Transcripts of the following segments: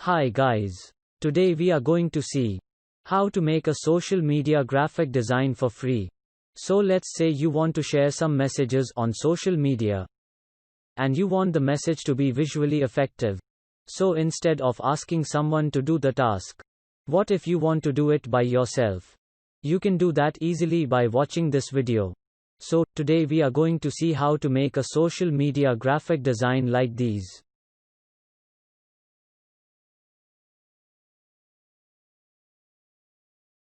Hi guys. Today we are going to see how to make a social media graphic design for free. So let's say you want to share some messages on social media and you want the message to be visually effective. So instead of asking someone to do the task, what if you want to do it by yourself? You can do that easily by watching this video. So today we are going to see how to make a social media graphic design like these.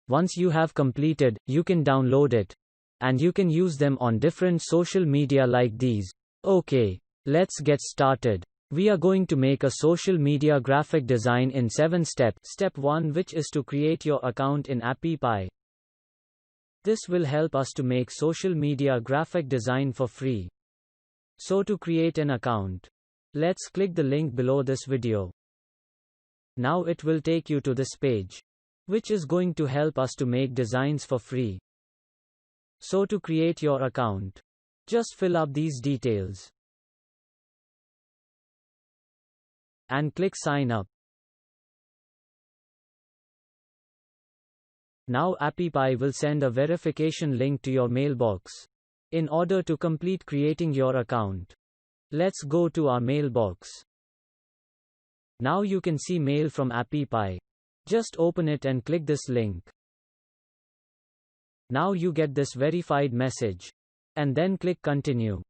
Once you have completed, you can download it. And you can use them on different social media like these. Okay, let's get started. We are going to make a social media graphic design in 7 steps. Step 1, which is to create your account in AppyPie. This will help us to make social media graphic design for free. So to create an account, let's click the link below this video. Now it will take you to this page, which is going to help us to make designs for free. So to create your account, just fill up these details and click sign up. Now AppyPie will send a verification link to your mailbox. In order to complete creating your account, let's go to our mailbox. Now you can see mail from AppyPie. Just open it and click this link. Now you get this verified message. And then click continue.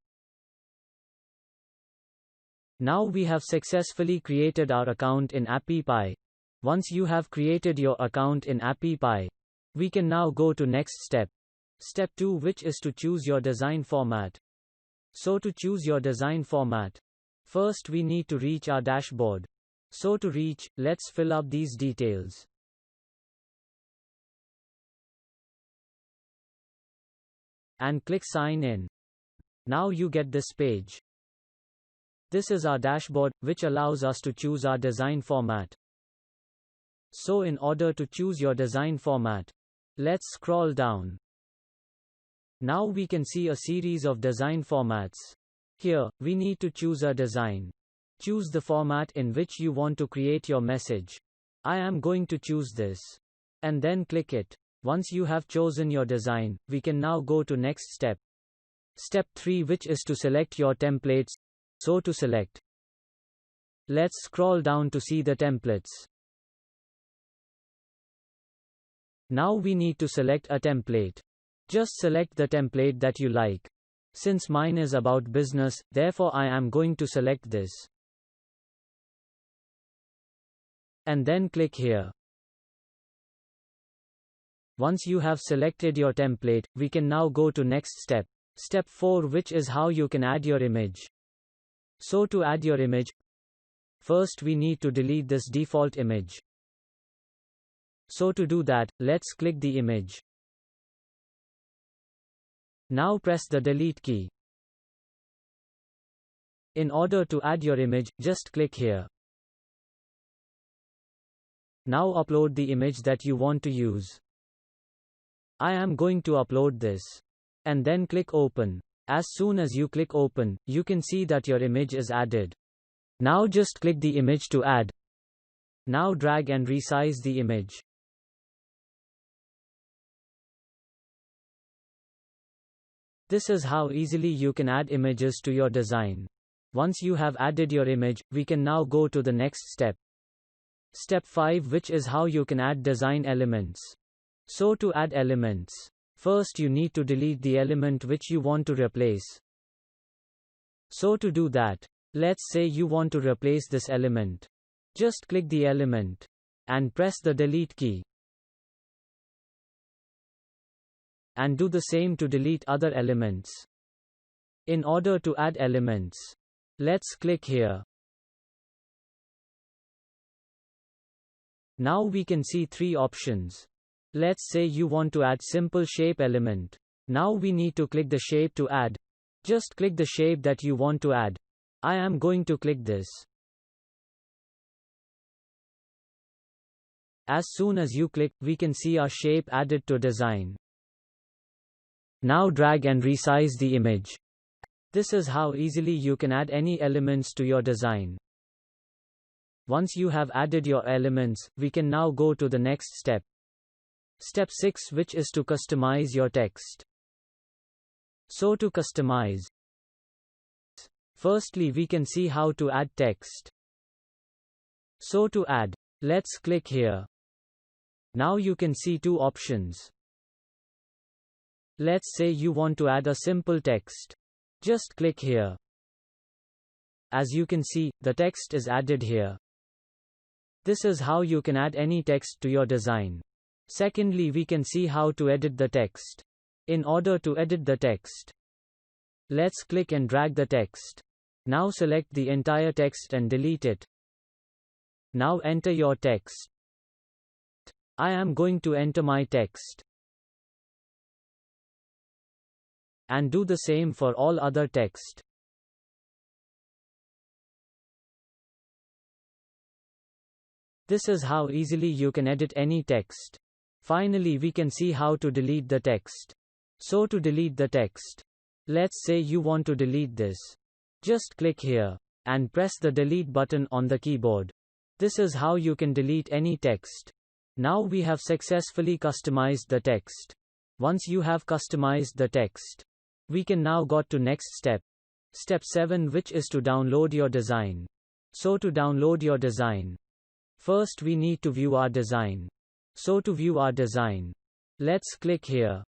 Now we have successfully created our account in AppyPie. Once you have created your account in AppyPie, we can now go to next step. Step 2, which is to choose your design format. So to choose your design format, first we need to reach our dashboard. So to reach, let's fill up these details. And click sign in. Now you get this page. This is our dashboard, which allows us to choose our design format. So in order to choose your design format, let's scroll down. Now we can see a series of design formats. Here, we need to choose a design. Choose the format in which you want to create your message. I am going to choose this. And then click it. Once you have chosen your design, we can now go to next step. Step 3, which is to select your templates. So to select, let's scroll down to see the templates. Now we need to select a template. Just select the template that you like. Since mine is about business, therefore I am going to select this. And then click here. Once you have selected your template, we can now go to next step. Step 4, which is how you can add your image. So to add your image, first we need to delete this default image. So to do that, let's click the image. Now press the delete key. In order to add your image, just click here. Now upload the image that you want to use. I am going to upload this. And then click open. As soon as you click open, you can see that your image is added. Now just click the image to add. Now drag and resize the image. This is how easily you can add images to your design. Once you have added your image, we can now go to the next step. Step 5, which is how you can add design elements. So to add elements, first you need to delete the element which you want to replace. So to do that, let's say you want to replace this element. Just click the element and press the delete key. And do the same to delete other elements. In order to add elements, let's click here. Now we can see 3 options. Let's say you want to add simple shape element. Now we need to click the shape to add. Just click the shape that you want to add. I am going to click this. As soon as you click, we can see our shape added to design. Now drag and resize the image. This is how easily you can add any elements to your design. Once you have added your elements, we can now go to the next step. Step 6, which is to customize your text. So to customize, firstly we can see how to add text. So to add, let's click here. Now you can see two options. Let's say you want to add a simple text. Just click here. As you can see, the text is added here. This is how you can add any text to your design. Secondly, we can see how to edit the text. In order to edit the text, let's click and drag the text. Now select the entire text and delete it. Now enter your text. I am going to enter my text. And do the same for all other text. This is how easily you can edit any text. Finally, we can see how to delete the text. So to delete the text, let's say you want to delete this. Just click here and press the delete button on the keyboard. This is how you can delete any text. Now we have successfully customized the text. Once you have customized the text, we can now go to next step. Step 7, which is to download your design. So to download your design, first we need to view our design. So to view our design, let's click here.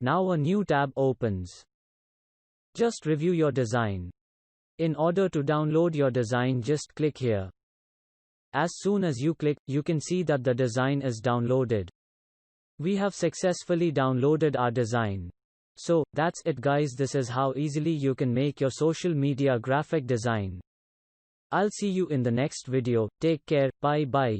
Now a new tab opens. Just review your design. In order to download your design, just click here. As soon as you click, you can see that the design is downloaded. We have successfully downloaded our design. So, that's it guys, this is how easily you can make your social media graphic design. I'll see you in the next video. Take care, bye bye.